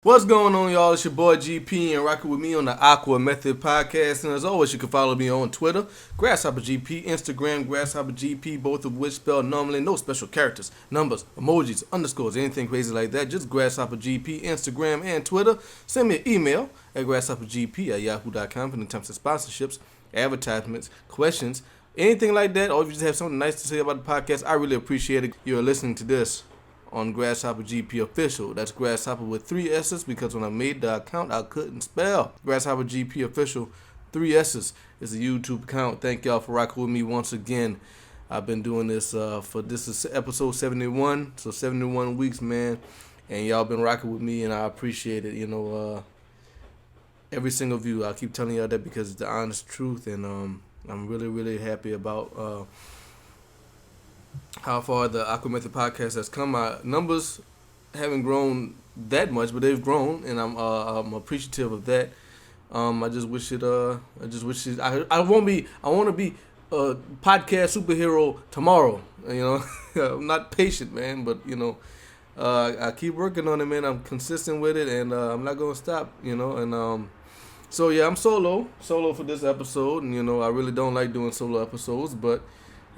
What's going on, y'all? It's your boy GP and rocking with me on the AquaMethodPodcast. And as always, you can follow me on Twitter, GrasshopperGP, Instagram, GrasshopperGP, both of which spelled normally, no special characters, numbers, emojis, underscores, anything crazy like that. Just GrasshopperGP, Instagram, and Twitter. Send me an email at GrasshopperGP@yahoo.com for any types of sponsorships, advertisements, questions, anything like that. Or if you just have something nice to say about the podcast, I really appreciate it. You're listening to this on GrasshopperGP Official. That's Grasshopper with 3 S's because when I made the account, I couldn't spell. GrasshopperGP Official, 3 S's is the YouTube account. Thank y'all for rocking with me once again. I've been doing this this is episode 71, so 71 weeks, man. And y'all been rocking with me, and I appreciate it. Every single view. I keep telling y'all that because it's the honest truth, and I'm really, really happy about how far the AquaMethod podcast has come. My numbers haven't grown that much, but they've grown, and I'm appreciative of that. I just wish it. I want to be a podcast superhero tomorrow. I'm not patient, man, but I keep working on it, man. I'm consistent with it, and I'm not gonna stop. So yeah, I'm solo for this episode, and I really don't like doing solo episodes, but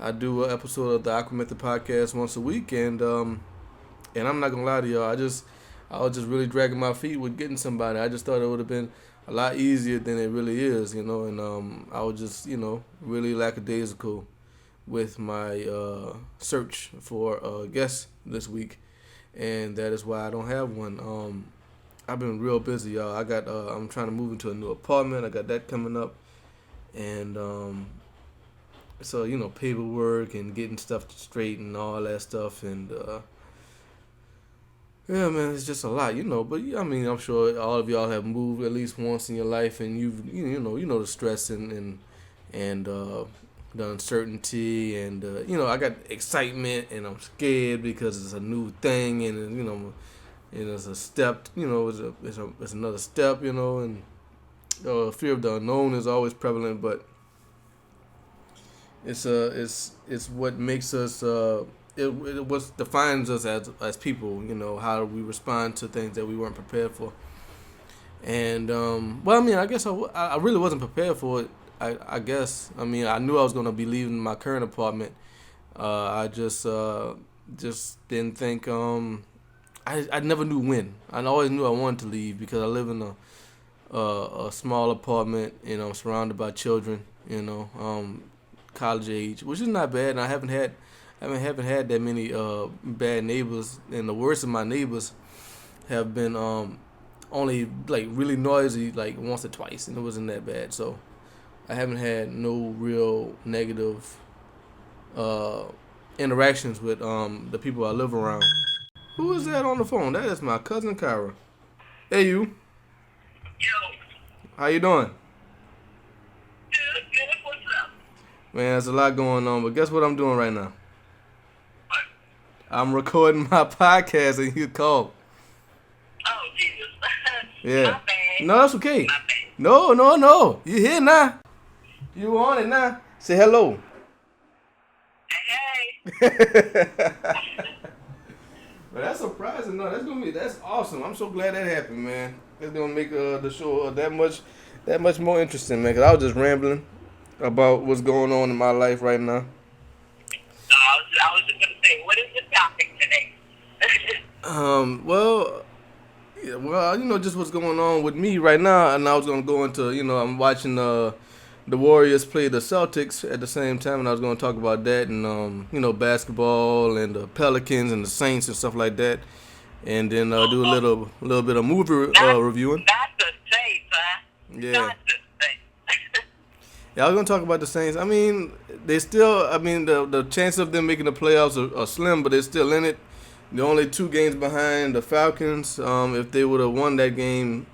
I do an episode of the AquaMethod podcast once a week, and I'm not gonna lie to y'all. I was just really dragging my feet with getting somebody. I just thought it would have been a lot easier than it really is, and I was just really lackadaisical with my search for a guest this week, and that is why I don't have one. I've been real busy, y'all. I'm trying to move into a new apartment. I got that coming up, and so, paperwork and getting stuff straight and all that stuff. And, yeah, man, it's just a lot, But, I'm sure all of y'all have moved at least once in your life. And you know the stress and the uncertainty. And, I got excitement and I'm scared because it's a new thing. And, and it's a step, it's another step, And fear of the unknown is always prevalent, but it's what makes us it what defines us as people, how we respond to things that we weren't prepared for. And I guess I really wasn't prepared for it. I guess I knew I was going to be leaving my current apartment. I just didn't think I never knew when. I always knew I wanted to leave because I live in a small apartment, surrounded by children, college age, which is not bad. And I haven't had that many bad neighbors, and the worst of my neighbors have been only like really noisy like once or twice, and it wasn't that bad. So I haven't had no real negative interactions with the people I live around. Who is that on the phone? That is my cousin Kyra. Hey, you. Yo. How you doing? Good. What's up? Man, there's a lot going on, but guess what I'm doing right now? What? I'm recording my podcast, and you called. Oh, Jesus. Yeah. My bad. No, that's okay. My bad. No. You here now? You on it now? Say hello. Hey. But that's surprising. No, that's awesome. I'm so glad that happened, man. It's gonna make the show that much more interesting, man. Cause I was just rambling about what's going on in my life right now. I was just gonna say, what is the topic today? Just what's going on with me right now, and I was gonna go into, I'm watching the Warriors play the Celtics at the same time, and I was gonna talk about that and basketball and the Pelicans and the Saints and stuff like that, and then do a little bit of movie reviewing. Not the Saints, huh? Yeah. Not the Saints. Yeah, I was gonna talk about the Saints. They still. The chance of them making the playoffs are slim, but they're still in it. They're only 2 games behind the Falcons. If they would have won that game,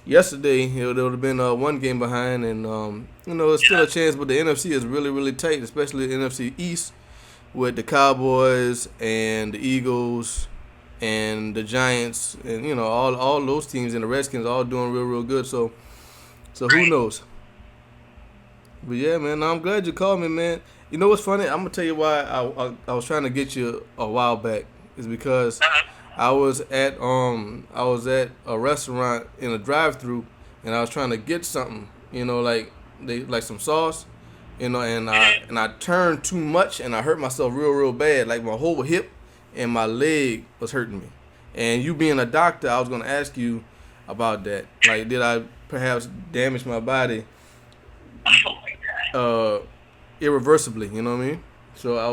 yesterday, it would have been 1 game behind, and it's still a chance. But the NFC is really, really tight, especially the NFC East with the Cowboys and the Eagles and the Giants, and all those teams and the Redskins all doing real, real good. So who knows? But yeah, man, I'm glad you called me, man. You know what's funny? I'm gonna tell you why I was trying to get you a while back is because I was at a restaurant in a drive-through, and I was trying to get something, like some sauce, and I turned too much, and I hurt myself real bad, like my whole hip and my leg was hurting me. And you being a doctor, I was gonna ask you about that. Like, did I perhaps damage my body Oh my god. irreversibly? You know what I mean? So I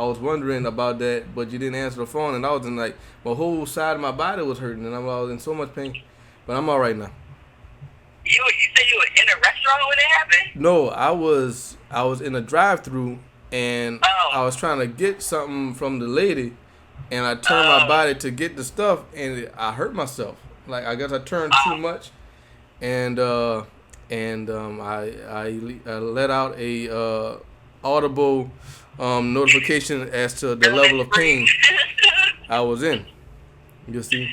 was wondering about that, but you didn't answer the phone, and I was in like my whole side of my body was hurting, and I was in so much pain. But I'm all right now. You said you were in a restaurant when it happened? No, I was in a drive-through, and I Oh. was trying to get something from the lady, and I turned my body to get the stuff, and I hurt myself. Like, I guess I turned too much, and I let out a audible notification as to the level of pain I was in. You see.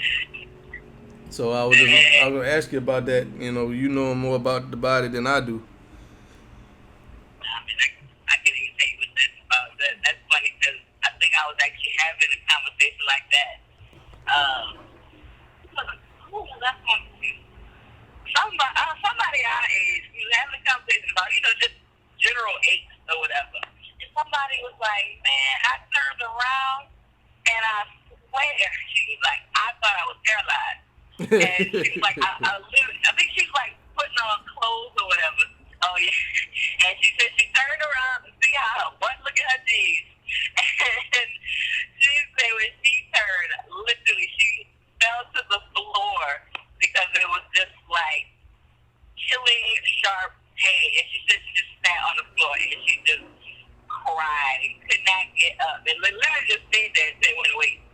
So I was gonna ask you about that. You know more about the body than I do. I mean, I can't even tell you what that's about. That's funny because I think I was actually having a conversation like that. Who was that conversation? Somebody our age, we was having a conversation about, just general aches or whatever. And somebody was like, man, I turned around and I swear, she was like, I thought I was paralyzed. And she was like, I think she was like putting on clothes or whatever. Oh yeah. And she said she turned around to see how her butt look at her jeans. And she said when she turned, literally she fell to the floor because it was just like killing sharp pain. And she said she just sat on the floor and she just cried and could not get up. And literally just stayed there and said, wait.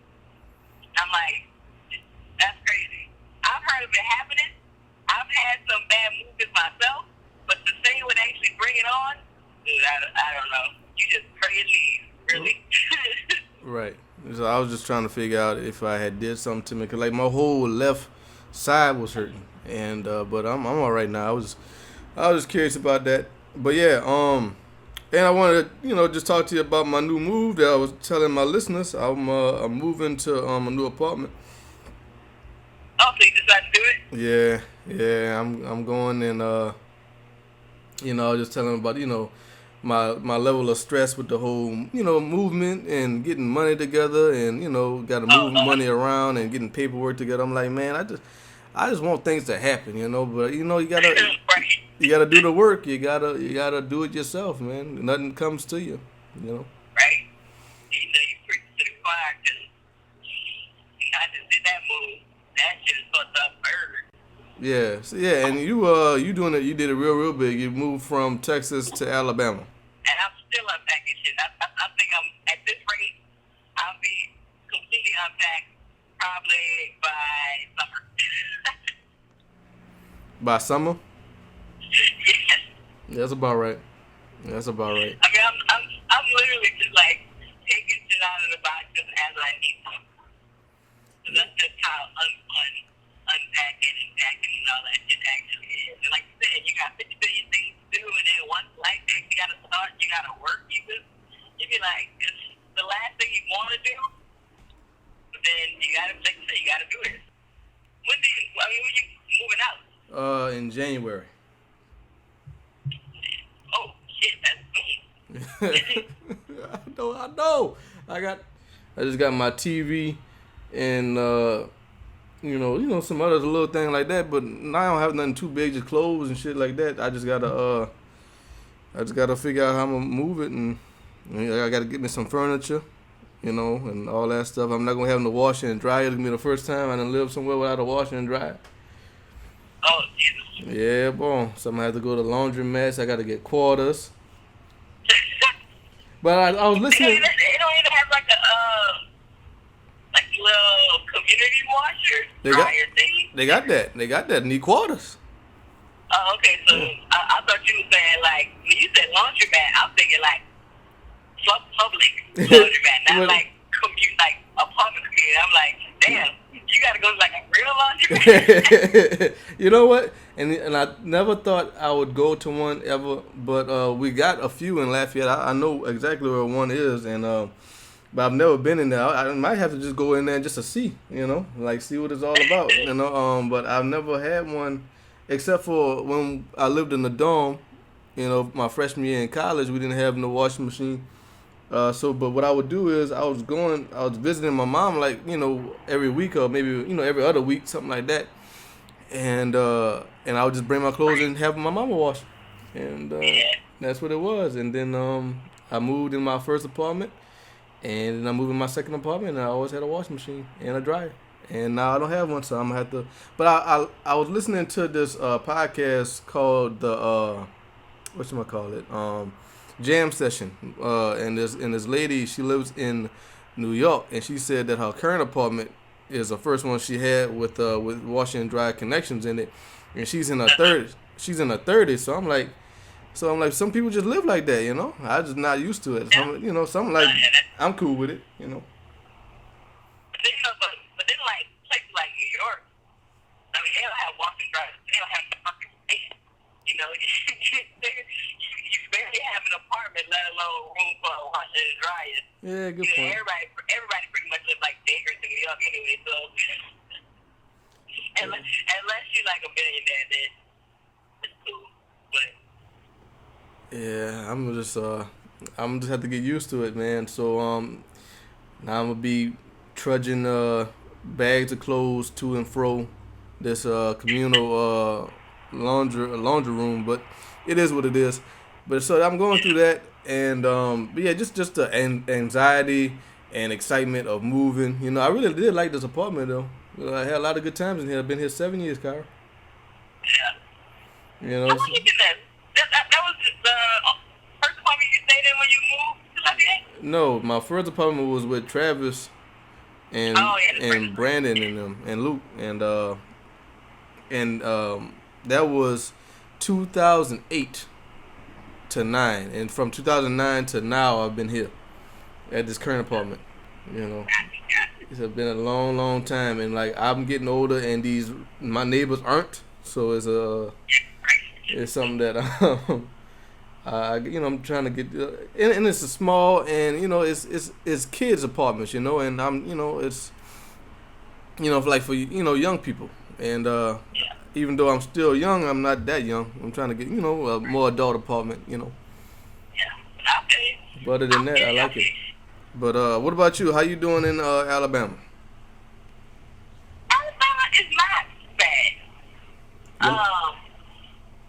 I'm like, that's crazy. I've heard of it happening. I've had some bad movements myself, but to say it would actually bring it on, dude, I don't know. You just pray and leave, really. Right. So I was just trying to figure out if I had did something to me, cause like my whole left side was hurting, and but I'm all right now. I was just curious about that, but yeah. And I wanted to just talk to you about my new move that I was telling my listeners. I'm moving to a new apartment. Oh, so you decided to do it? Yeah. I'm going, and I was just telling them about my level of stress with the whole movement and getting money together, and got to move money around and getting paperwork together. I'm like, man, I just want things to happen, but you gotta Right. you gotta do the work. You gotta do it yourself, man. Nothing comes to you, Right. You preach to the choir because I just did that move. That shit is fucked up bird. Yeah, so yeah, and you doing it. You did it real big. You moved from Texas to Alabama. And I'm still unpacking shit. I think I'm, at this rate, I'll be completely unpacked probably by summer. By summer? Yes. That's about right. I mean, I'm literally just like taking shit out of the boxes as I need to. So that's just how unpacking and packing and all that shit actually is. And like you said, you got 50 billion things to do, and then once life actually got to start, you got to work. You be like, it's the last thing you want to do, but then you got to do it. When you moving out? In January. Oh shit, that's me. I know. I just got my TV and some other little thing like that, but now I don't have nothing too big, just clothes and shit like that. I just gotta figure out how I'm gonna move it, and I gotta get me some furniture, and all that stuff. I'm not gonna have no washer and dryer. It's gonna be the first time I done lived somewhere without a washer and dryer. Oh Jesus. Yeah, boy. So I'm gonna have to go to laundromats. I gotta get quarters. But I was listening. They don't even have like a little community washer dryer thing. They got that. Need quarters. Oh, okay. So I thought you were saying like when you said laundromat, I'm thinking like public laundromat, not like apartment community. I'm like, damn, you gotta go to like a real laundromat. You know what? And I never thought I would go to one ever, but we got a few in Lafayette. I know exactly where one is, and But I've never been in there. I might have to just go in there just to see, like see what it's all about, But I've never had one, except for when I lived in the dorm. My freshman year in college, we didn't have no washing machine. But what I would do is I was visiting my mom like every week or maybe every other week, something like that, and I would just bring my clothes and have my mama wash, and that's what it was. And then I moved in my first apartment. And then I moved in my second apartment, and I always had a washing machine and a dryer. And now I don't have one, so I'm gonna have to. But I was listening to this podcast called the whatchamacallit, Jam Session. And this lady, she lives in New York, and she said that her current apartment is the first one she had with washing and dryer connections in it, and she's in her 30s. She's in her 30s, so I'm like. Some people just live like that, I just not used to it. Something like I'm cool with it, But then like places like New York, I mean, they don't have washing dryers. They don't have fucking space. You barely have an apartment, let alone room for a washer and dryer. Yeah, good point. Everybody pretty much lives like beggars in New York anyway. So unless you're like a billionaire, then it's cool. But yeah, I'm just have to get used to it, man. So now I'm gonna be trudging bags of clothes to and fro this communal laundry room, but it is what it is. But so I'm going through that, and but yeah, just the anxiety and excitement of moving. I really did like this apartment though. I had a lot of good times in here. I've been here 7 years, Kyra. yeah. How long you been there? That was the first apartment you stayed in when you moved to Lafayette? No, my first apartment was with Travis and Brandon and them and Luke and that was 2008 to 9, and from 2009 to now I've been here at this current apartment. It's been a long time, and like I'm getting older, and my neighbors aren't, so it's something that I'm trying to get, and it's a small, and it's kids apartments, and I'm it's like for young people, and even though I'm still young, I'm not that young. I'm trying to get a more adult apartment, Yeah. But other than that, I like it. But what about you? How you doing in Alabama? Alabama is not bad.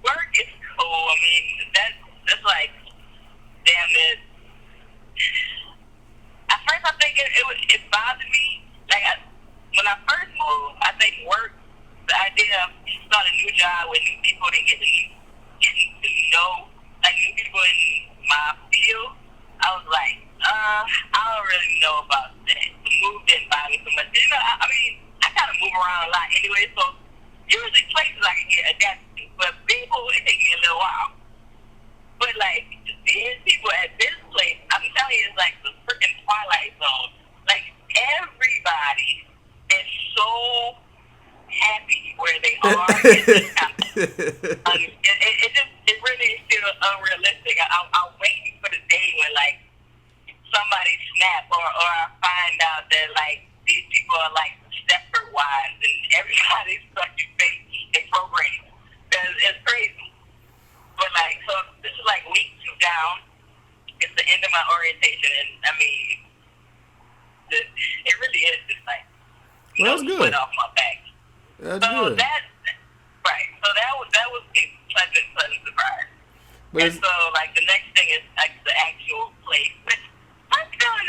Work is cool. I mean, that's like damn it. At first, I think it bothered me. Like when I first moved, I think work, the idea of starting a new job with new people and getting to know like new people in my field, I was like, I don't really know about that. The move didn't bother me so much. I mean, I kind of move around a lot anyway, so usually places I can get adapted to, but people, it takes me a little while. But like these people at this place, I'm telling you, it's like the freaking Twilight Zone. Like everybody is so happy where they are. It really feels unrealistic. I'm waiting for the day when like somebody snap or I find out that like these people are like Stepford wives and everybody's fucking fake and programmed. It's crazy. But like, so this is like week 2 down. It's the end of my orientation, and I mean, it really is just like that's good. Sweat off my back. That's good. Right. So that was a pleasant surprise. But and so like the next thing is like the actual place. But I'm feeling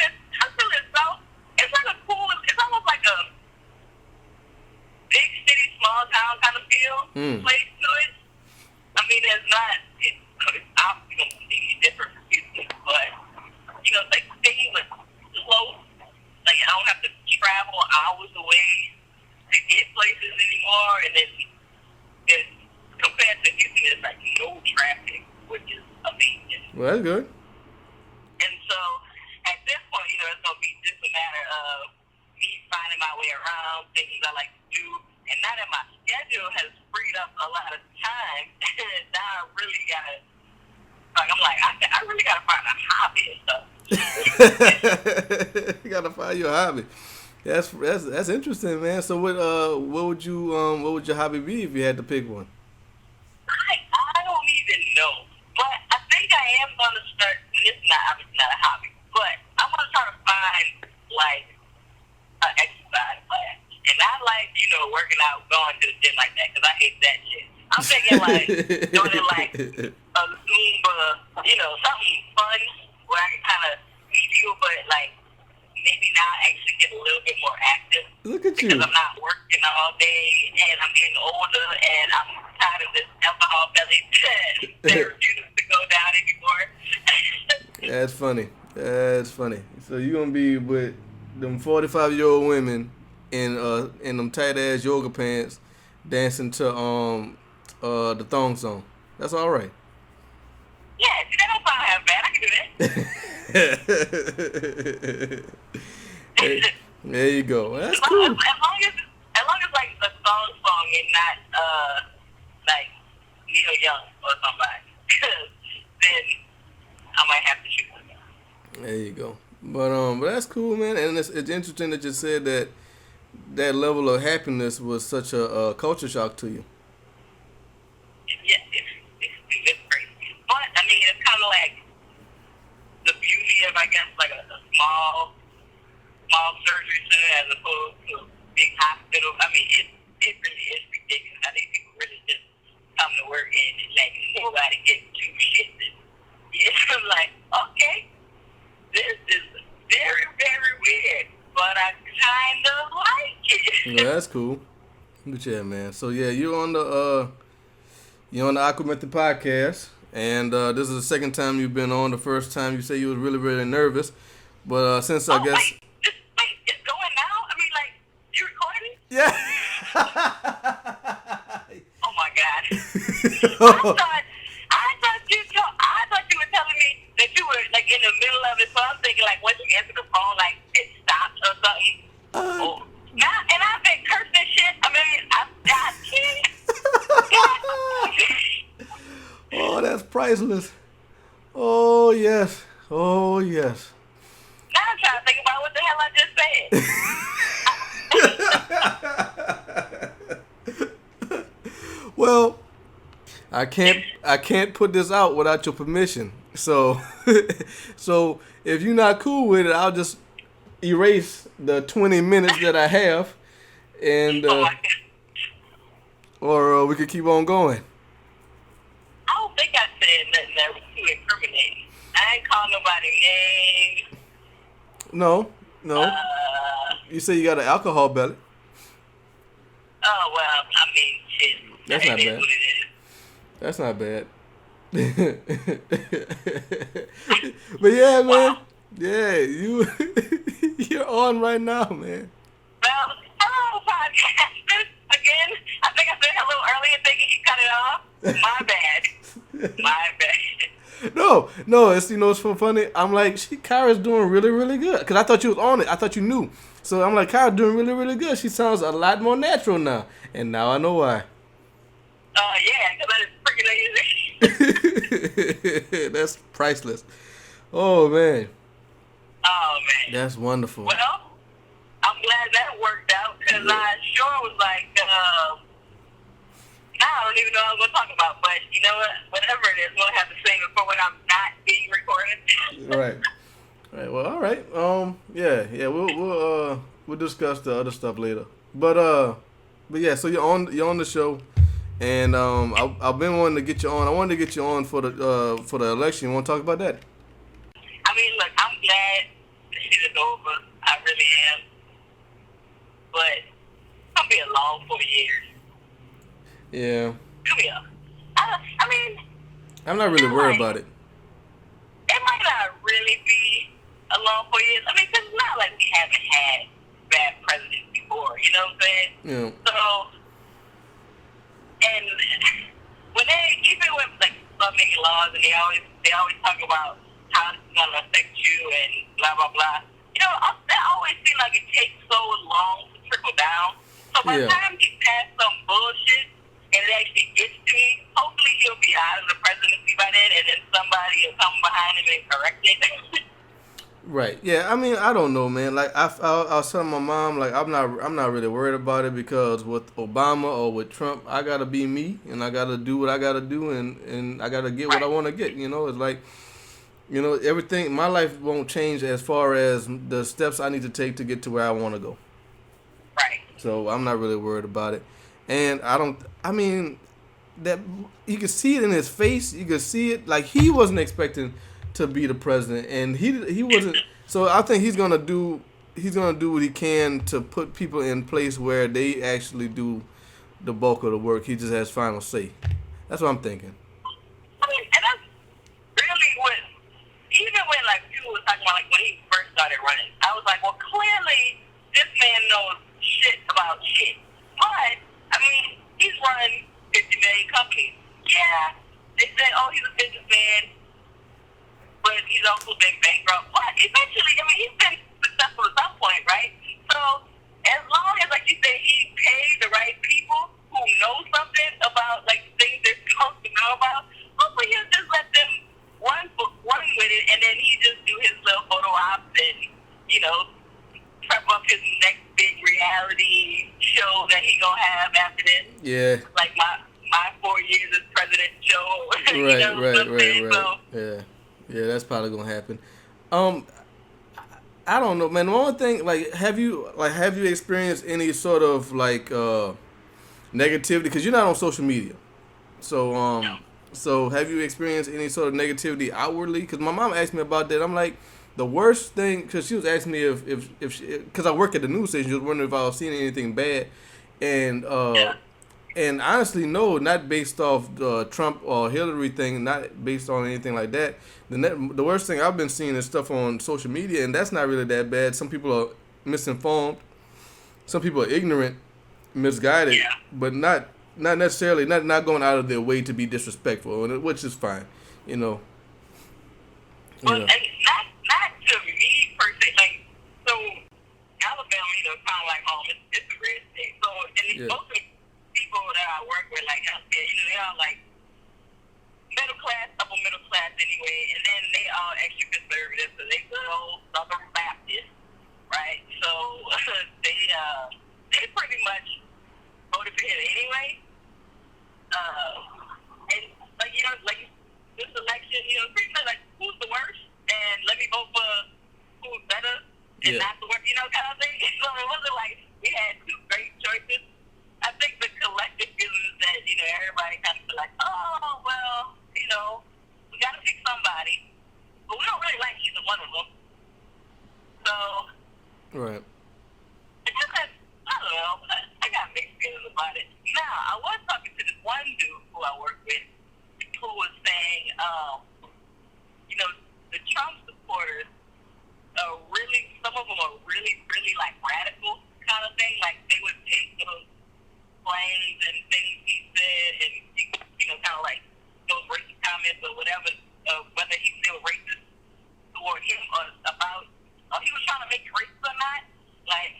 so. It's like a cool. It's almost like a big city, small town kind of feel place to it. I mean, it's not. It's obviously completely different from Houston, but like staying was close. Like I don't have to travel hours away to get places anymore, and then it's compared to Houston, it's like no traffic, which is amazing. Well, that's good. And so at this point, it's gonna be just a matter of me finding my way around, things I like to do, and now that my schedule has freed up a lot of time, now I really gotta. Like I'm like I really gotta find a hobby and stuff to You gotta find your hobby. That's interesting, man. So what would your hobby be if you had to pick one? I don't even know, but I think I am gonna start. And it's not a hobby, but I'm gonna try to find like an exercise class. And I like working out, going to the gym like that because I hate that shit. I'm thinking like doing it like a Zumba, something fun where I can kind of feel, but like maybe now actually get a little bit more active. Look at because you. I'm not working all day and I'm getting older and I'm tired of this alcohol belly that refuses to go down anymore. That's funny. That's funny. So you gonna be with them 45-year-old women in them tight ass yoga pants, dancing to the thong song. That's all right. Yeah, see, that don't sound half bad. I can do that. There you go. That's as cool. long as like a song and not like Neil Young or somebody, then I might have to shoot them. There you go. But that's cool, man. And it's interesting that you said that level of happiness was such a culture shock to you. Yeah, it's crazy. But I mean, it's kind of like the beauty of, I guess, like a small surgery center as opposed to a big hospital. I mean, it really is ridiculous. I think people really just come to work and like nobody gets too shit. It's like, okay, this is very, very weird, but I kind of like it. Yeah, that's cool. But yeah, man. So yeah, you're on the AquaMethodPodcast, and this is the second time you've been on. The first time you say you was really, really nervous, but since I guess. Wait, it's going now? I mean, like, you recording? Yeah. Oh my God. I thought you were telling me that you were like in the middle of it, so I'm thinking like once you answer the phone, like it stopped or something. And I've been cursing shit. I mean, Oh, that's priceless. Oh yes. Oh yes. Now I'm trying to think about what the hell I just said. Well, I can't put this out without your permission. So so if you're not cool with it, I'll just erase the 20 minutes that I have, and or we could keep on going. I don't think I said nothing that was too incriminating. I ain't called nobody names. No. You say you got an alcohol belly. Oh, well, I mean, shit. That's not bad. What it is. That's not bad. But yeah, man. Wow. Yeah, you're on right now, man. Well, hello, podcasters. Again, I think I said hello earlier thinking he cut it off. My bad. My bad. No, it's it's so funny. I'm like, Kyra's doing really, really good. Because I thought you was on it. I thought you knew. So I'm like, Kyra's doing really, really good. She sounds a lot more natural now. And now I know why. Yeah, because I was freaking lazy. That's priceless. Oh, man. Oh, man. That's wonderful. Well, I'm glad that worked out because I sure was like, I don't even know what I was going to talk about, but you know what? Whatever it is, we'll have to save it for when I'm not being recorded. Right. Well, all right. Yeah. We'll discuss the other stuff later. But yeah. So you're on the show, and I've been wanting to get you on. I wanted to get you on for the election. You want to talk about that? I mean, look, I'm glad the shit is over. I really am. But it's going to be a long 4 years. Yeah. I mean, I'm not really worried about it. It might not really be a long 4 years. I mean, because it's not like we haven't had bad presidents before, you know what I'm saying? Yeah. So, and when even with like making laws, and they always talk about how it's gonna affect you and blah blah blah. You know, that always seems like it takes so long to trickle down. So by the time he passed some bullshit and it actually gets to me, hopefully he'll be out of the presidency by then, and then somebody will come behind him and correct it. Right. Yeah. I mean, I don't know, man. Like I was telling my mom, like I'm not really worried about it because with Obama or with Trump, I gotta be me and I gotta do what I gotta do and I gotta get what I Right, want to get. You know, it's like everything. My life won't change as far as the steps I need to take to get to where I want to go. right. So I'm not really worried about it. And I don't. I mean, that you could see it in his face. You could see it like he wasn't expecting to be the president, and he wasn't. So I think he's gonna do what he can to put people in place where they actually do the bulk of the work. He just has final say. That's what I'm thinking. I mean, and that's really what, even when like people was talking about like when he first started running, I was like, well, clearly this man knows shit about shit. But I mean, he's run 50 million companies. Yeah, they said, oh, he's a businessman, but he's also been bankrupt. But eventually, I mean, he's been successful at some point, right? So as long as, like you said, he paid the right people who know something about like things they're supposed to know about, hopefully he'll just let them run with it, and then he just do his little photo ops and prep up his next big reality show that he gonna have after this. Yeah. Like my 4 years as president show. Right. So, Yeah. That's probably gonna happen. I don't know, man. The only thing, like, have you experienced any sort of like negativity? Because you're not on social media, so no. so have you experienced any sort of negativity outwardly? Because my mom asked me about that. I'm like, the worst thing, because she was asking me if because I work at the news station, she was wondering if I was seeing anything bad, and Yeah. and honestly, no, not based off the Trump or Hillary thing, not based on anything like that. The worst thing I've been seeing is stuff on social media, and that's not really that bad. Some people are misinformed, some people are ignorant, misguided, Yeah. but not necessarily not going out of their way to be disrespectful, which is fine, you know. But and not to me per se. Like, so Alabama, kind of like home. It's a red state. So and Yeah. most of the people that I work with, like healthcare, they are like middle class, upper middle class anyway, and then they all extra conservative, so they go Southern Baptist, right? So they pretty much voted for him anyway. And like this election, pretty much like who's the worst, and let me vote for who's better and Yeah. not the worst, kind of thing. So it wasn't like we had two great choices. I think the collective feeling is that everybody kind of feel like, oh well, we got to pick somebody, but we don't really like either one of them. So Right. it just has, I don't know. I got mixed feelings about it. Now, I was talking to this one dude who I work with who was saying, the Trump supporters are really, some of them are really, really like radical kind of thing. Like they would take those claims and things he said and, kind of like those racist comments or whatever, whether he was racist toward him or about, or he was trying to make it racist or not. Like,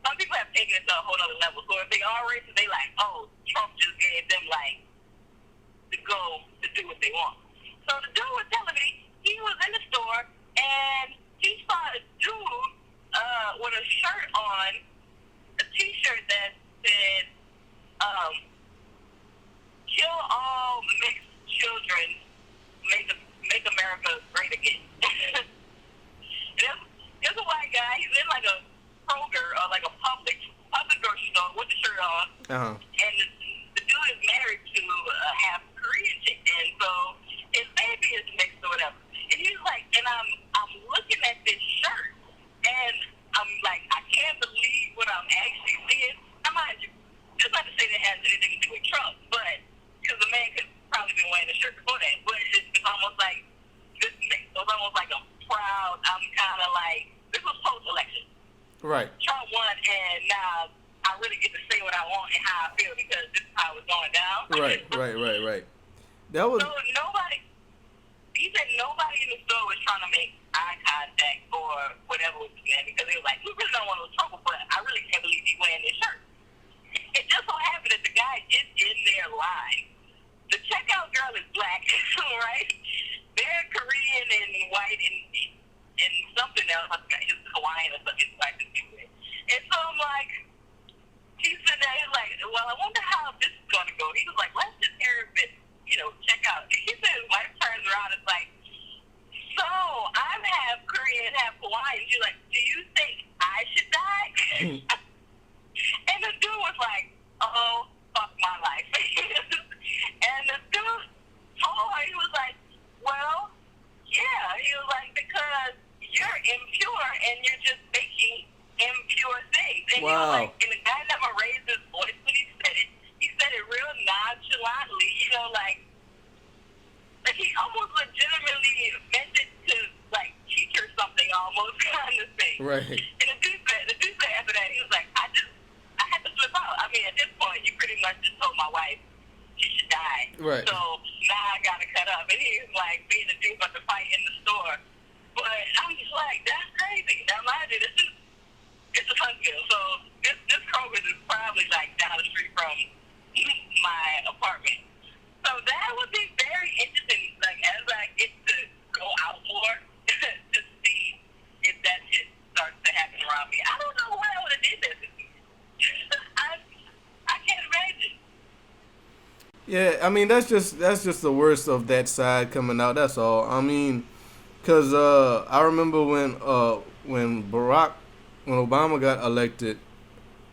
some people have taken it to a whole other level. So if they are racist, they like, oh, Trump just gave them like the go to do what they want. So the dude was telling me he was in the store and he saw a dude with a shirt on, a T-shirt that said, "Kill all mixed children, make America great again." There's a white guy. He's in like a Kroger or like a public grocery store with the shirt on. Uh-huh. And the dude is married to a half Korean chick, and so his baby is mixed or whatever. And he's like, and I'm looking at this shirt, and I'm like, I can't believe what I'm actually seeing. I might just not to say that it has anything to do with Trump, but because the man could probably been wearing the shirt before that, but it's almost like this. It was almost like a proud. I'm kind of like, this was post-election. Right. Trump won, and now I really get to say what I want and how I feel because this is how it's going down. Right. That was. So he said nobody in the store was trying to make eye contact or whatever with the man because they were like, we really don't want no trouble, but I really can't believe he's wearing this shirt. It just so happened that the guy is in their line. The checkout girl is black, right? They're Korean and white and something Hawaiian or something. It's like this anyway. And so I'm like, he's sitting there, he's like, well, I wonder how this is going to go. He was like, let's just hear it, check out. He said his wife turns around and is like, so I'm half Korean, half Hawaiian. She's like, do you think I should die? And the dude was like, oh, fuck my life. And the dude told her, he was like, well, yeah. He was like, because you're impure and you're just making impure things. And he was like, and the guy never raised his voice when he said it. He said it real nonchalantly, like he almost legitimately meant it to like teach her something almost kind of thing. Right. And the dude said after that, he was like, I had to flip out. I mean, at this point, you pretty much just told my wife she should die. Right. So now I gotta cut up. And he was like being a dude about to fight in the store. But I'm just like, that's crazy. Now mind you, it's a Huntsville, so this Kroger is probably like down the street from my apartment. So that would be very interesting, like as I get to go out more to see if that shit starts to happen around me. I don't know what I would have did that to me. I can't imagine. Yeah, I mean that's just the worst of that side coming out. That's all. I mean, cause I remember when Obama got elected,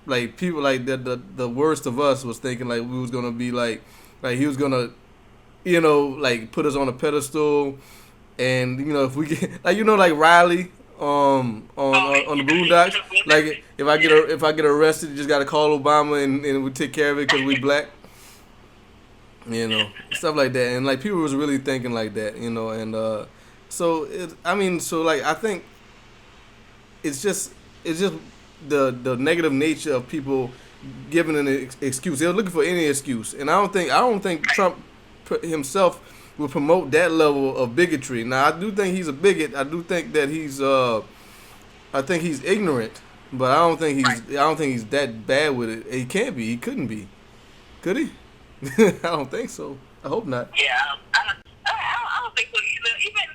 like people like the worst of us was thinking like we was gonna be like he was gonna, like put us on a pedestal, and if we get like Riley on the Boondocks, like if I get arrested, you just gotta call Obama and we take care of it because we black. Stuff like that, and like people was really thinking like that, and so I think it's just the negative nature of people giving an excuse. They're looking for any excuse, and I don't think Trump himself will promote that level of bigotry. Now I do think he's a bigot. I do think that he's ignorant, but I don't think he's that bad with it. He can't be. He couldn't be. Could he? I don't think so. I hope not. Yeah, I don't think so either. Even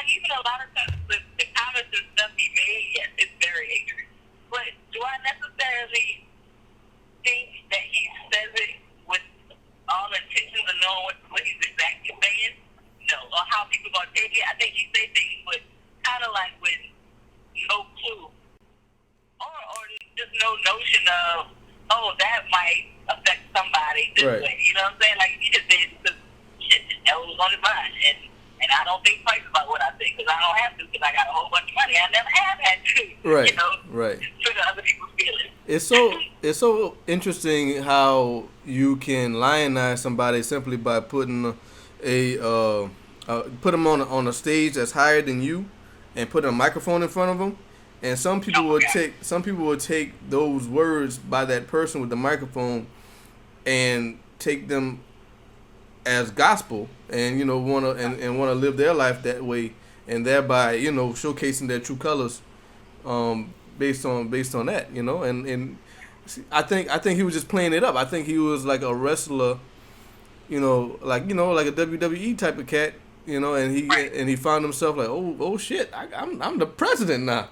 even a lot of times the comments and stuff he made, yes, it's very ignorant. But do I necessarily think that he says it with all intentions of knowing what he's exactly saying? No. Or how people gonna take it? I think he says things with kind of like with no clue, or just no notion of, oh, that might affect somebody this way. You know what I'm saying? Like, he just did the shit that was on his mind. And I don't think twice about what I think, because I don't have to, because I got a whole bunch of money. I never have had to. Right. Trigger other people's feelings. It's so interesting how you can lionize somebody simply by putting put them on a stage that's higher than you, and put a microphone in front of them. And some people will take those words by that person with the microphone and take them as gospel, and wanna live their life that way, and thereby showcasing their true colors, based on that, and I think he was just playing it up. I think he was like a wrestler, like a WWE type of cat. And he found himself like, oh shit, I'm the president now.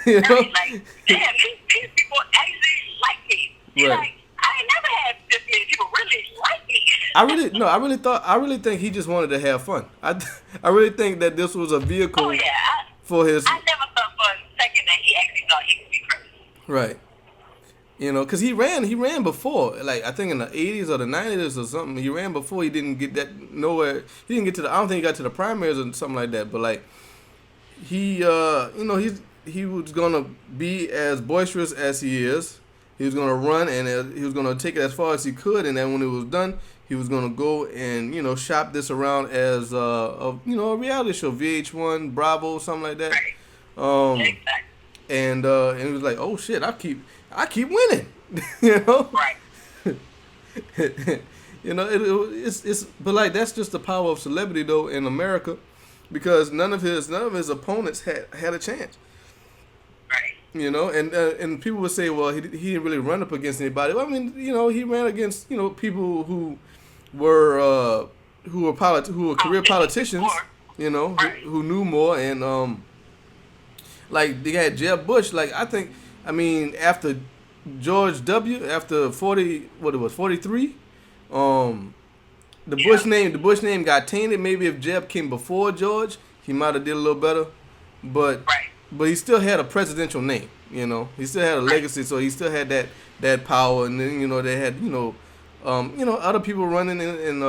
Like, damn, these people actually like me. Right. Like, I ain't never had this many people really like me. I really think he just wanted to have fun. I really think that this was a vehicle for his. I never thought for a second that he actually thought he could be president. Right. Because he ran before, like I think in the 80s or the 90s or something. He ran before. He didn't get that nowhere. He didn't get to I don't think he got to the primaries or something like that. But like he was gonna be as boisterous as he is. He was gonna run, and he was gonna take it as far as he could. And then when it was done, he was gonna go and shop this around as a reality show, VH1, Bravo, something like that. Exactly. And it was like, oh shit, I keep winning, Right. It's but like that's just the power of celebrity though in America, because none of his opponents had a chance. Right. And people would say, well, he didn't really run up against anybody. Well, I mean, he ran against people who were career politicians, Right. who knew more, and Like they had Jeb Bush. Like I mean, after George W. After 43. The Bush name got tainted. Maybe if Jeb came before George, he might have did a little better. But Right. but he still had a presidential name. You know, he still had a legacy, so he still had that power. And then they had other people running in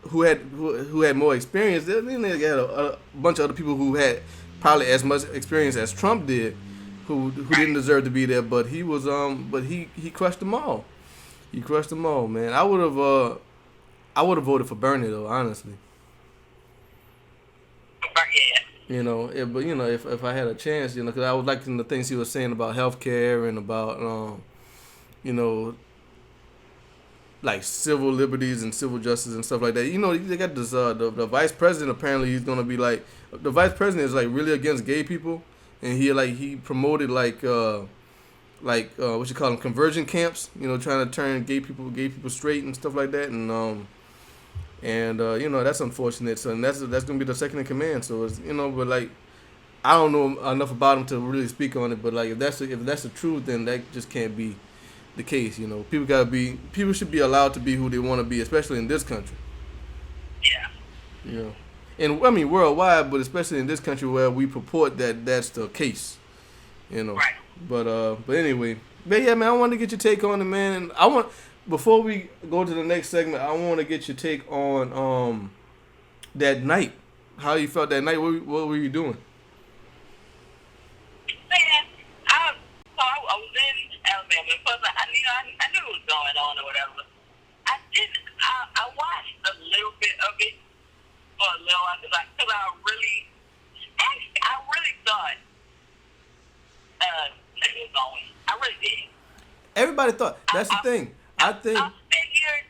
who had more experience. Then they had a bunch of other people who had probably as much experience as Trump did, who didn't deserve to be there. But he was but he crushed them all. He crushed them all, man. I would have voted for Bernie though, honestly. Yeah. But if I had a chance, because I was liking the things he was saying about healthcare and about like civil liberties and civil justice and stuff like that. They got this the vice president. Apparently, he's gonna be like the vice president is like really against gay people, and he promoted like what you call them, conversion camps. Trying to turn gay people straight and stuff like that. And that's unfortunate. So and that's gonna be the second in command. So it's but like I don't know enough about him to really speak on it. But like if that's the truth, then that just can't be the case. People should be allowed to be who they want to be, especially in this country. Yeah. And I mean worldwide, but especially in this country where we purport that that's the case. Right. But anyway, yeah, man, I wanted to get your take on it, man. And before we go to the next segment, I want to get your take on that night. How you felt that night? What were you doing? Man, I was in Alabama. Plus, I knew what was going on or whatever. I watched a little bit of it for a little while because I really thought Clinton was going to win. I really did. Everybody thought. That's the thing. I think. I figured,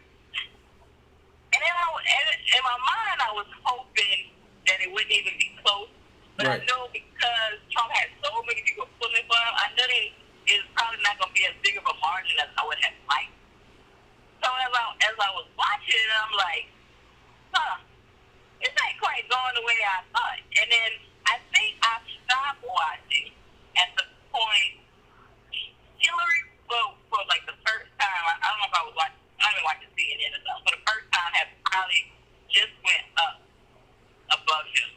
and then in my mind, I was hoping that it wouldn't even be close. But Right. I know because Trump had so many people pulling for him, I know it's probably not going to be as big of a margin as I would have liked. So as I was watching it, I'm like, this ain't quite going the way I thought. And then I think I stopped watching at the point Hillary for like the first time. I don't know if I was watching. I haven't watched CNN or something. For the first time, had probably just went up above him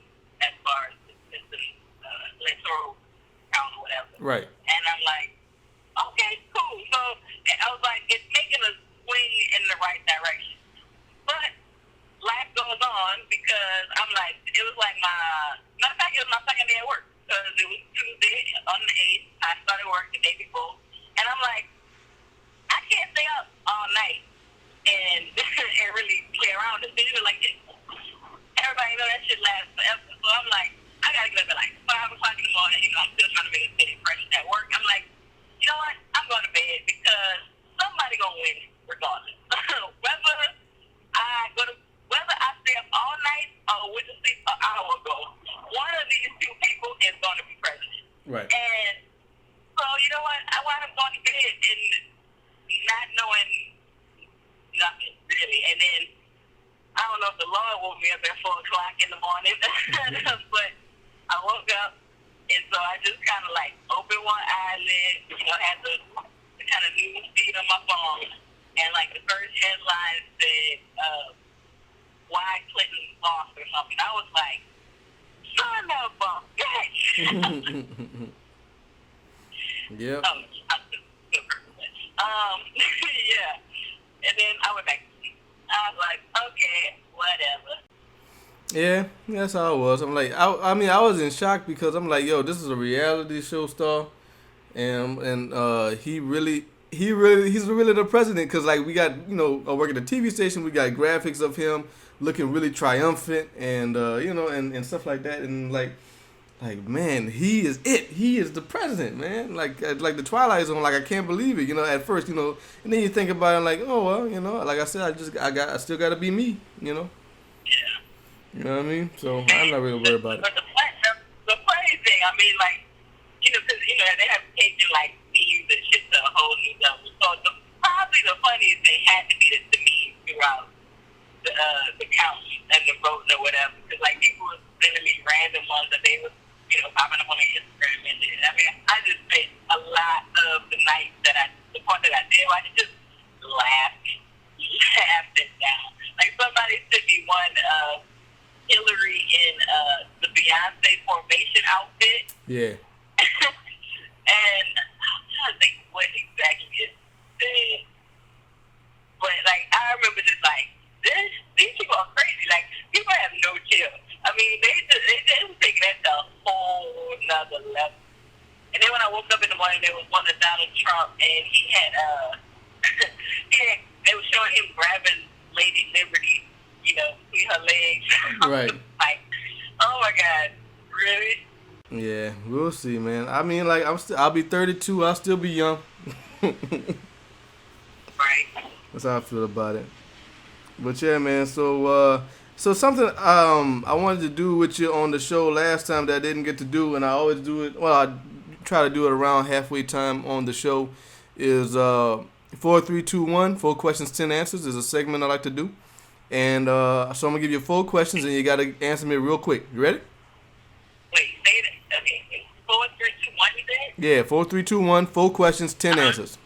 as far as the electoral count or whatever. Right. And I'm like, okay, cool. So I was like, it's making a swing in the right direction. But life goes on because I'm like, it was like matter of fact, it was my second day at work. Because it was Tuesday on the 8th. I started work the day before. And I'm like, I can't stay up all night and really play around with this. Like, everybody know that shit lasts forever. So I'm like, I got to get up at like 5 o'clock in the morning. I'm still trying to make a steady impression at work. I'm like, you know what? I'm going to bed because somebody going to win regardless. Whether I stay up all night or went to sleep an hour ago, one of these two people is going to be president. Right. And so, you know what? I wound up going to bed and not knowing nothing, really. And then, I don't know if the Lord woke me up at 4 o'clock in the morning, but I woke up, and so I just kind of like opened one eyelid, had the kind of news feed on my phone, and like the first headline said, why Clinton lost or something. I was like, son of a bitch. Yep. Yeah. And then I went back to sleep. I was like, okay, whatever. Yeah, that's how it was. I'm like, I mean, I was in shock because I'm like, yo, this is a reality show star, and he's really the president because like we got I work at a TV station, we got graphics of him looking really triumphant and and stuff like that, and like man, he is the president, man. Like the Twilight Zone, like I can't believe it, at first, and then you think about it like, oh well, like I said, I still gotta be me, Yeah. You know what I mean? So I'm not really worried about it. But the funny thing, I mean, like, because they have taken like memes and shit to a whole new level. So probably the funniest thing had to be the memes throughout the count and the vote or whatever. Because like people were sending me random ones that they was popping up on their Instagram Yeah. And I'm trying to think what exactly it said. But, like, I remember just, like, these people are crazy. Like, people have no chill. I mean, they was taking that to a whole nother level. And then when I woke up in the morning, there was one of Donald Trump, and he had, they were showing him grabbing Lady Liberty, you know, between her legs. Right. Like, oh my God, really? Yeah, we'll see, man. I mean, like, I'll be 32. I'll still be young. Right. That's how I feel about it. But yeah, man. So something I wanted to do with you on the show last time that I didn't get to do, and I always do it. Well, I try to do it around halfway time on the show. Is 4, 3, 2, 1. 4 questions, 10 answers is a segment I like to do. And so I'm gonna give you 4 questions, and you gotta answer me real quick. You ready? Wait, say that. Okay. 4, 3, 2, 1, you said? Yeah, 4, 3, 2, 1. 4 questions, 10 answers.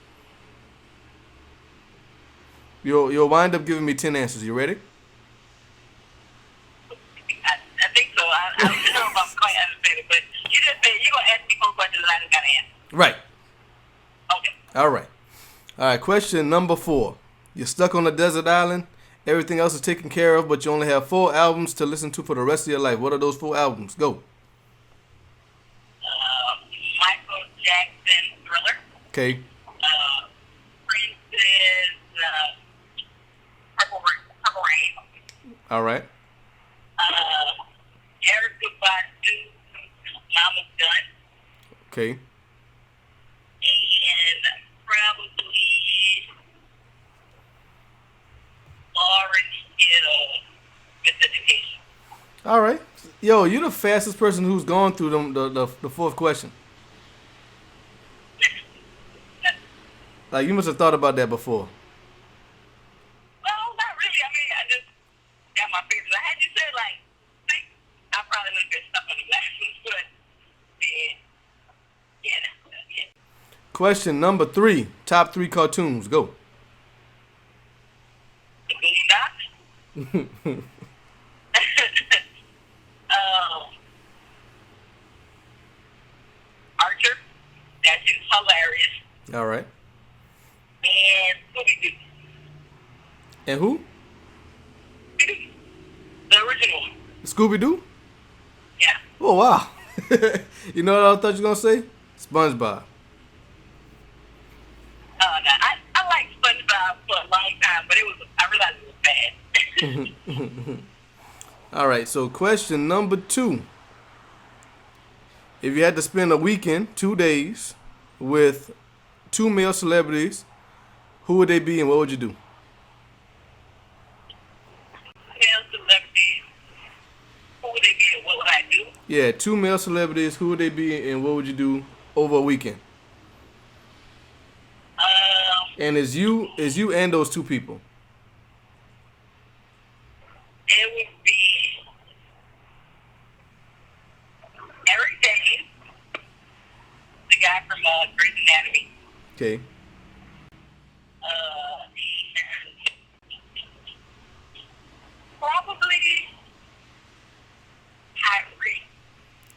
You'll wind up giving me 10 answers. You ready? I think so. I don't know if I'm quite understanding, but you just said you're going to ask me 4 questions and I just got to answer. Right. Okay. All right. All right. Question number 4. You're stuck on a desert island. Everything else is taken care of, but you only have 4 albums to listen to for the rest of your life. What are those 4 albums? Go. Michael Jackson, Thriller. Okay. Prince's Purple Rain. All right. Erica Badu, Mama's Gun. Okay. And probably Lauren Hill, Miseducation. All right. Yo, you're the fastest person who's gone through the 4th question. Like, you must have thought about that before. Well, not really. I mean, I just got my fingers. I had you said, like, I probably would have been stuck on the glasses, but yeah. Question number 3. Top 3 cartoons. Go. The Boondocks. Archer. That is hilarious. All right. And Scooby-Doo. And who? The original one. Scooby-Doo? Yeah. Oh, wow. You know what I thought you were going to say? SpongeBob. No, I liked SpongeBob for a long time, but I realized it was bad. All right, so question number 2. If you had to spend a weekend, 2 days, with 2 male celebrities, who would they be and what would you do? Male celebrities, who would they be and what would I do? Yeah, 2 male celebrities, who would they be and what would you do over a weekend? And is you and those 2 people? It would be Eric Dane, the guy from Grey's Anatomy. Okay. Probably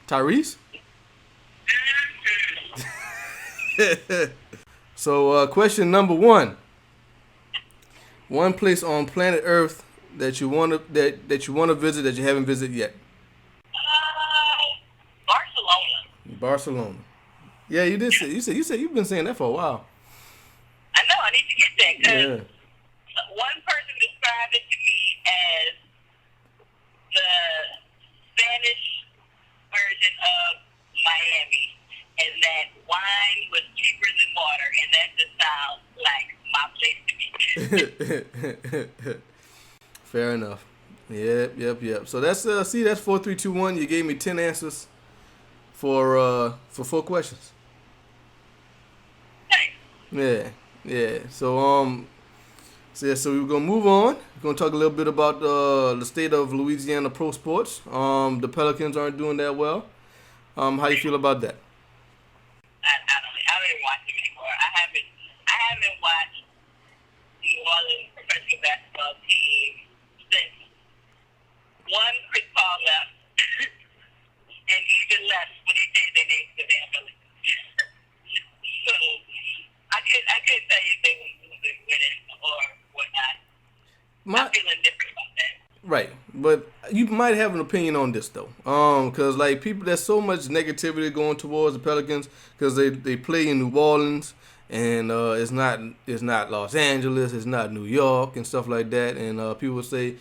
Tyrese. Tyrese? So, question number 1. One place on planet Earth that you want to visit that you haven't visited yet. Barcelona. Barcelona. Yeah, you did say you said you've been saying that for a while. I know. I need to get there because Yeah. one person described it to me as the Spanish version of Miami, and that wine was cheaper than water, and that just sounds like my place to be. Fair enough. Yep. So that's 4, 3, 2, 1. You gave me 10 answers for 4 questions. Nice. Yeah. So we're gonna move on. We're gonna talk a little bit about the state of Louisiana pro sports. The Pelicans aren't doing that well. How you feel about that? I don't even watch them anymore. I haven't watched New Orleans professional basketball team since one Chris Paul left, and even less when he changed their name Right, but you might have an opinion on this though, because like people, there's so much negativity going towards the Pelicans because they play in New Orleans, and it's not Los Angeles, it's not New York and stuff like that, and people say,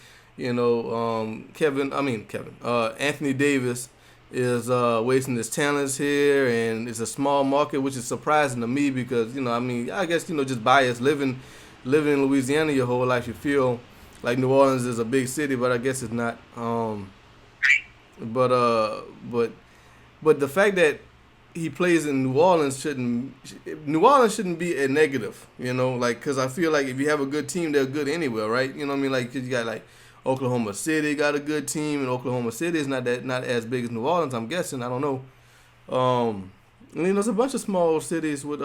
Anthony Davis is wasting his talents here, and it's a small market, which is surprising to me because I guess just bias living in Louisiana your whole life, you feel like New Orleans is a big city, but I guess it's not. But the fact that he plays in New Orleans shouldn't be a negative, like because I feel like if you have a good team, they're good anywhere, right? You know what I mean? Like 'cause you got like Oklahoma City got a good team, and Oklahoma City is not as big as New Orleans. I'm guessing. I don't know. There's a bunch of small cities with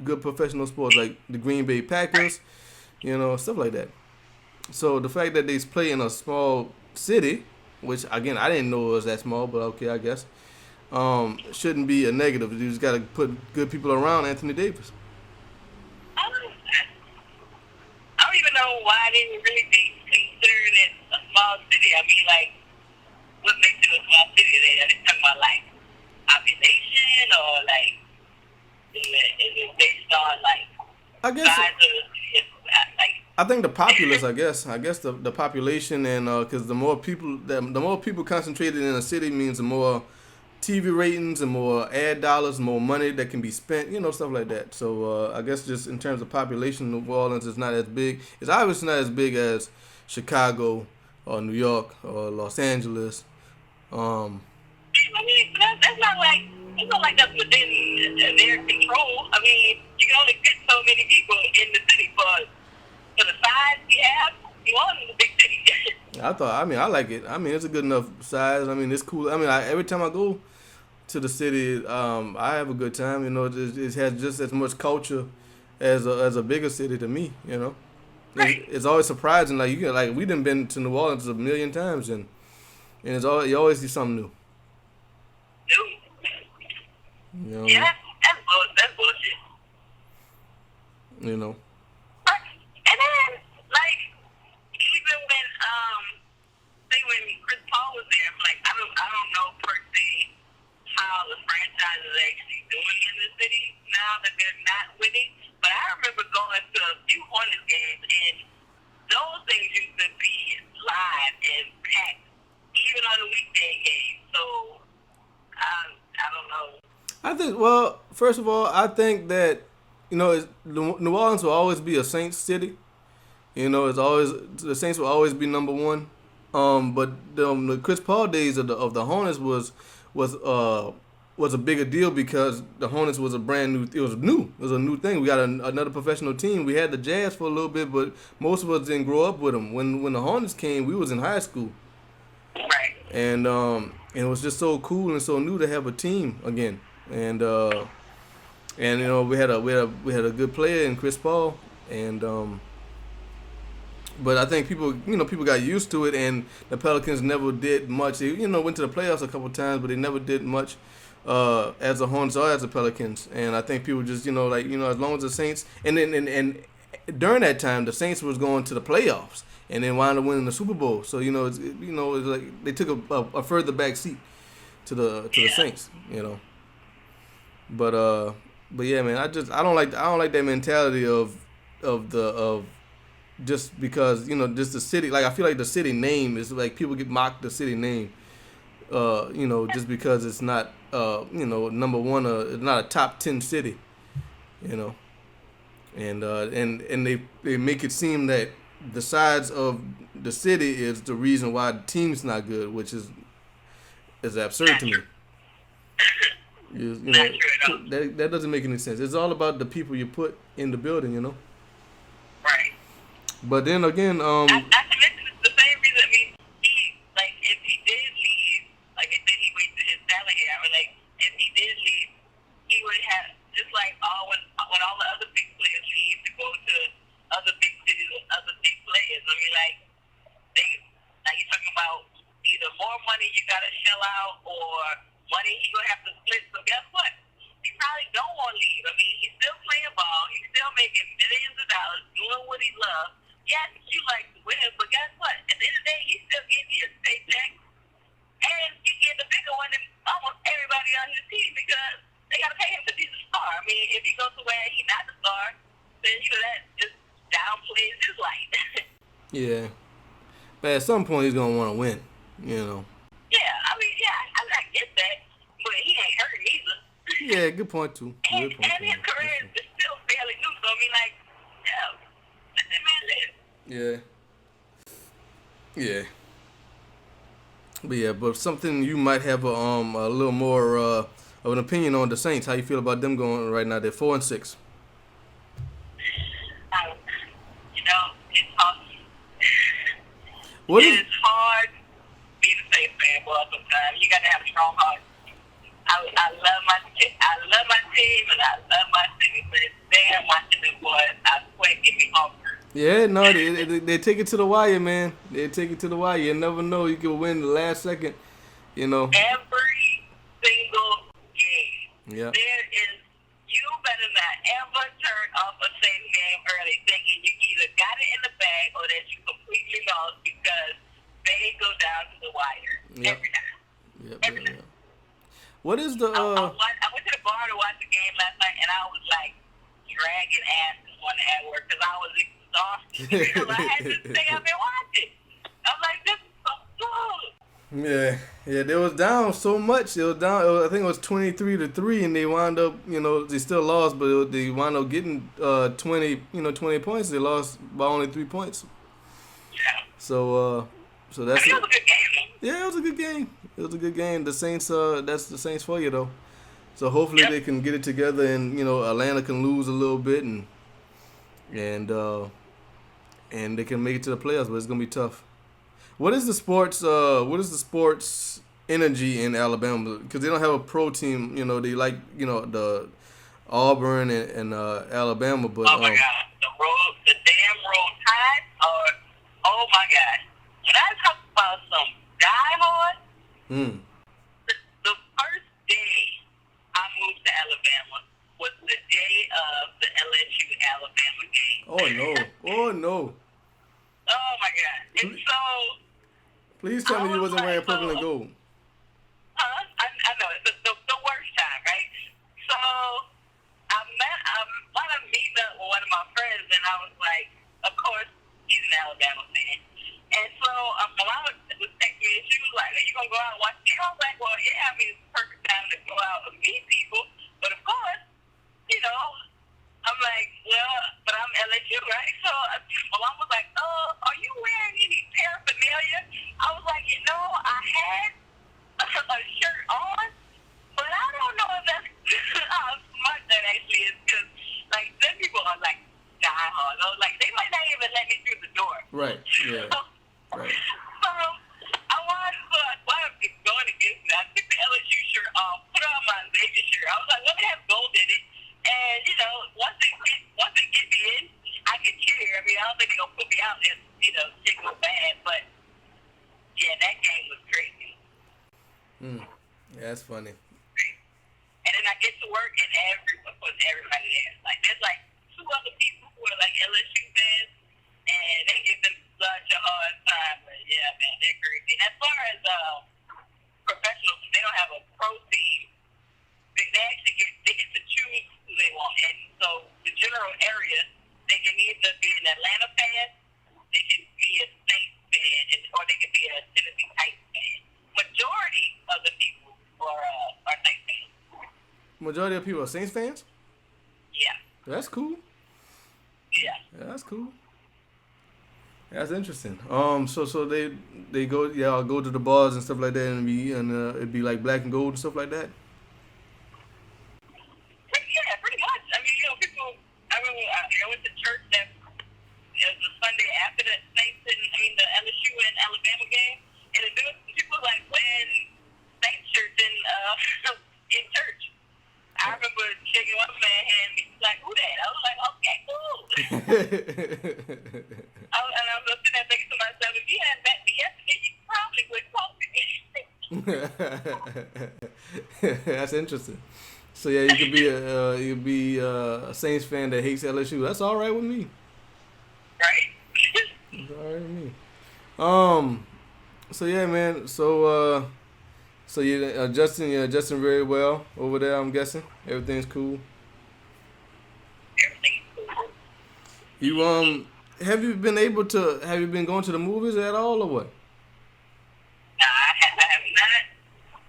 good professional sports like the Green Bay Packers, stuff like that. So the fact that they play in a small city, which again I didn't know it was that small, but okay, I guess, shouldn't be a negative. You just got to put good people around Anthony Davis. I don't even know why they would really be considered it a small city. I mean, like, what makes it a small city? Are they talking about like population or like is it based on like I guess size of the city? Like, I think the populace. I guess the population, and because the more people concentrated in a city means the more TV ratings and more ad dollars, more money that can be spent, stuff like that. So I guess just in terms of population, New Orleans is not as big. It's obviously not as big as Chicago or New York or Los Angeles. I mean, that's not like it's not like that's within their control. I mean, you can only fit so many people in the city for the size we have. New Orleans is a big city. I like it. I mean, it's a good enough size. I mean, it's cool. I mean, every time I go to the city, I have a good time. It has just as much culture as a bigger city to me. Right. It's always surprising. Like we done been to New Orleans a million times, and you always see something new. Yeah, that's bullshit. You know. And then, like, even when Chris Paul was there, I'm like, I don't know per se how the franchise is actually doing in the city now that they're not winning. But I remember going to a few Hornets games, and those things used to be live and packed, even on the weekday games. So I don't know. I think, well, first of all, I think that, New Orleans will always be a Saints city. The Saints will always be number one. But the Chris Paul days of the Hornets was a bigger deal because the Hornets was a brand new. It was a new thing. We got another professional team. We had the Jazz for a little bit, but most of us didn't grow up with them. When the Hornets came, we was in high school. Right. And it was just so cool and so new to have a team again. And we had a good player in Chris Paul, and but I think people got used to it, and the Pelicans never did much. They went to the playoffs a couple times, but they never did much as the Hornets or as the Pelicans. And I think people just as long as the Saints and during that time the Saints was going to the playoffs and then wound up winning the Super Bowl. So it's like they took a further back seat to the Saints. But yeah, man, I don't like that mentality of just because just the city. Like I feel like the city name is like people get mocked the city name. Just because it's not number one. It's not a top 10 city. And they make it seem that the size of the city is the reason why the team's not good, which is absurd to me. That doesn't make any sense. It's all about the people you put in the building, Right. But then again, not to mention it's the same reason. I mean, if he did leave, like I said, he wasted his talent here. I mean, like if he did leave, he would have just like when all the other big players leave to go to other big cities with other big players. I mean, like you're talking about either more money you gotta shell out or money he gonna have to split. So guess what? He probably don't want to leave. I mean, he's still playing ball. He's still making millions of dollars, doing what he loves. yes, you like to win, but guess what? At the end of the day, he's still getting his paycheck, and he getting a bigger one than almost everybody on his team because they got to pay him because he's a star. I mean, if he goes somewhere and he's not the star, then that just downplays his life. Yeah, but at some point he's gonna want to win. Yeah, I mean, I get that, but he ain't hurt either. Yeah, good point too. And his career is still fairly new, so I mean, like, yeah, let that man live. Yeah. But something you might have a little more of an opinion on the Saints. How you feel about them going right now? They're 4-6. It's hard. It's hard to be the Saints fan. Well, sometimes you got to have a strong heart. I love my team, and I love my city, but damn, watching them boys, I swear, get me hungry. Yeah, no, they take it to the wire, man. They take it to the wire. You never know. You can win the last second, Every single game. Yeah. You better not ever turn off a Saints game early thinking you either got it in the bag or that you completely lost because they go down to the wire every time. Every time. What is the? I went to the bar to watch the game last night, and I was like dragging ass on at work because I was exhausted. Because I had to stay up and watch it. I was like, this is so good. Yeah, they was down so much. It was down. I think it was 23-3, and they wound up. They still lost, but they wound up getting 20 points. They lost by only 3 points. Yeah. So that's. It was a good game, though. Yeah, it was a good game. The Saints, that's the Saints for you, though. So hopefully they can get it together, and Atlanta can lose a little bit, and they can make it to the playoffs, but it's gonna be tough. What is the sports energy in Alabama? Because they don't have a pro team. They like the Auburn and Alabama, but oh my God, the damn roll tide, oh my God. When I talk about some diehard. The first day I moved to Alabama was the day of the LSU Alabama game. Oh no! Oh my God! And so, please tell me you wasn't wearing purple and gold. I know it's the worst time, right? So I wound up meeting up with one of my friends, and I was like, of course, he's an Alabama fan. And so my mom was texting me, and she was like, are you going to go out and watch the game? I was like, well, yeah, I mean, it's the perfect time to go out and meet people. But of course, I'm like, well, but I'm LSU, right? So my mom was like, are you wearing any paraphernalia? I was like, I had a shirt on, but I don't know if that's how smart that actually is, because, like, some people are, like, diehard. I was like, they might not even let me through the door. Right, yeah. Right. So I wanted to go against me. I took the LSU shirt off, put on my Xavier shirt. I was like, let me have gold in it. And, once they get me in, I can cheer. I mean, I don't think they're going to put me out there, shit was bad. But, yeah, that game was crazy. Yeah, that's funny. And then I get to work, and everybody there. Like, there's, like, 2 other people who are, like, LSU fans, and they give them such a hard time. But, yeah, man, they're crazy. And as far as professionals, they don't have a pro team. They actually get to choose who they want. And so the general area, they can either be an Atlanta fan, they can be a Saints fan, or they can be a Tennessee Titans fan. Majority of the people are Saints fans. Majority of people are Saints fans? Yeah. That's cool. Yeah. That's cool. That's interesting. So they go go to the bars and stuff like that, and it'd be like black and gold and stuff like that. Yeah, pretty much. I mean, people. I went to church that it was the Sunday after the the LSU and Alabama game, and people like wearing Saints shirts in church. I remember shaking one man's hand, and he was like, "Who that?" I was like, "Okay, cool." And I was sitting there thinking to myself, if you hadn't met me yesterday, you probably would talk to me. That's interesting. So yeah, you could be a Saints fan that hates LSU. That's all right with me. Right? It's all right with me. So yeah, man. So you adjusting very well over there. I'm guessing everything's cool. Everything's cool. You have you been going to the movies at all or what? I have not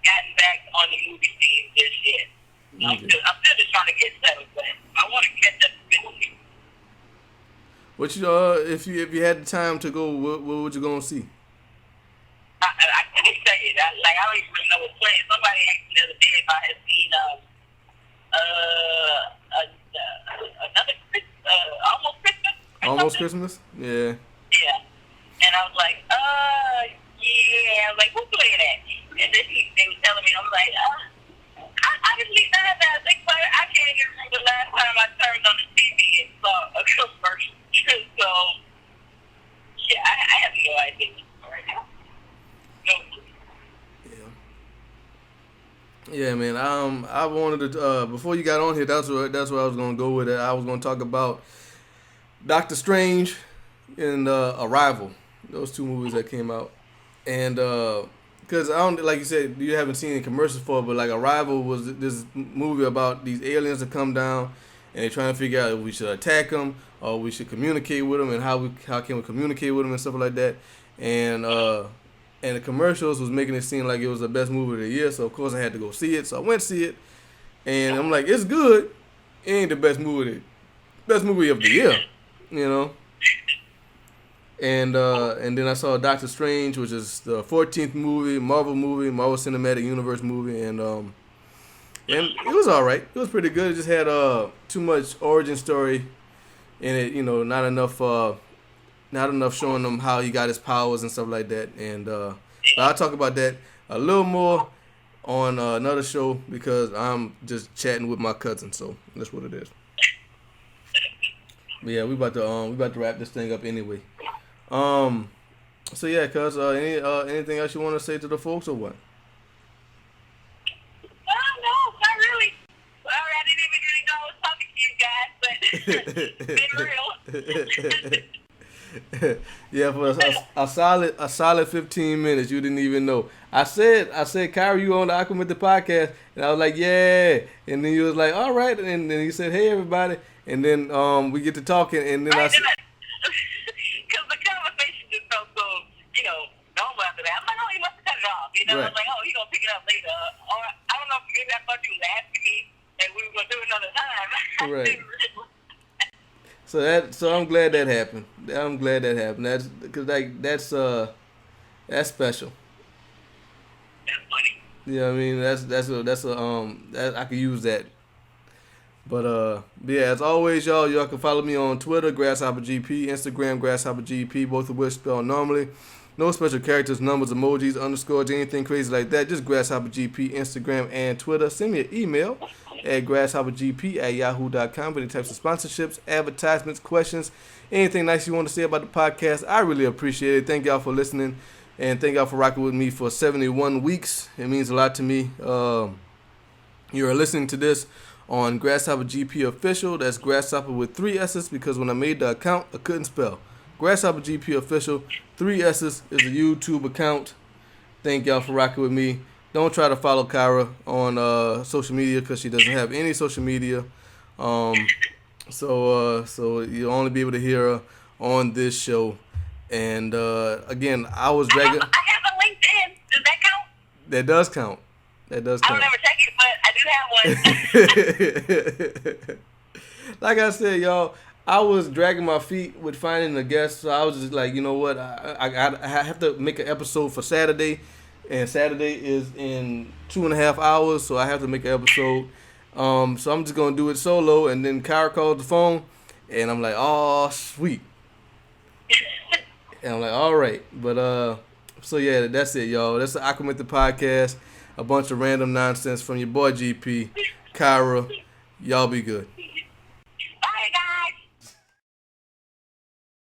gotten back on the movie scene just yet. Okay. I'm still just trying to get settled, but I want to catch up with it. What you if you had the time to go, what would you go and see? I can't say it. I don't even really know what's playing. Somebody asked me the other day if I had seen another Almost Christmas. Almost Christmas? Yeah. Yeah. And I was like, yeah. I was like, who's playing that? And then they were telling me, I was like, I honestly, now that I think about it, I can't even remember the last time I turned on the TV and saw a commercial. So, yeah, I have no idea right now. No clue. Yeah, man. I wanted to before you got on here. That's where I was gonna go with it. I was gonna talk about Doctor Strange and Arrival. Those two movies that came out, and because I don't like you said you haven't seen any commercials for it, but like Arrival was this movie about these aliens that come down and they're trying to figure out if we should attack them or we should communicate with them and how can we communicate with them and stuff like that, and the commercials was making it seem like it was the best movie of the year, so of course I had to go see it. So I went to see it, and I'm like, it's good. It ain't the best movie of the year, you know. And then I saw Doctor Strange, which is the 14th Marvel Cinematic Universe movie, and it was all right. It was pretty good. It just had too much origin story in it, you know, not enough showing them how he got his powers and stuff like that. And but I'll talk about that a little more on another show because I'm just chatting with my cousin, so that's what it is. But yeah, we about to wrap this thing up anyway. So yeah, cuz anything else you want to say to the folks or what? No, not really. Sorry, I didn't even really know I was talking to you guys, but been real. Yeah, for a solid 15 minutes, you didn't even know. I said, Kyra, you on the AquaMethodPodcast, and I was like, yeah, and then you was like, all right, and then you said, hey everybody, and then we get to talking, and then I said, because the conversation just felt so, normal after that. I'm like, oh, he must have cut it off, Right. I was like, oh, he gonna pick it up later, or I don't know if maybe I thought you was asking me and we were gonna do it another time. Right. So I'm glad that happened. That's because that's special. That's funny. Yeah, I mean that I could use that. But yeah, as always, y'all can follow me on Twitter, GrasshopperGP, Instagram, GrasshopperGP, both of which spelled normally. No special characters, numbers, emojis, underscores, anything crazy like that. Just GrasshopperGP, Instagram, and Twitter. Send me an email at GrasshopperGP@yahoo.com for any types of sponsorships, advertisements, questions, anything nice you want to say about the podcast. I really appreciate it. Thank y'all for listening, and thank y'all for rocking with me for 71 weeks. It means a lot to me. You are listening to this on GrasshopperGP Official. That's Grasshopper with 3 S's because when I made the account, I couldn't spell. GrasshopperGP Official, 3 S's is a YouTube account. Thank y'all for rocking with me. Don't try to follow Kyra on social media because she doesn't have any social media. So you'll only be able to hear her on this show. And again, I was dragging. I have a LinkedIn. Does that count? That does count. I don't ever check it, but I do have one. Like I said, y'all, I was dragging my feet with finding a guest, so I was just like, you know what, I have to make an episode for Saturday, and Saturday is in 2.5 hours, so I have to make an episode. So I'm just gonna do it solo, and then Kyra called the phone, and I'm like, oh sweet, and I'm like, all right, but so yeah, that's it, y'all. That's the AquaMethodPodcast. A bunch of random nonsense from your boy GP, Kyra. Y'all be good.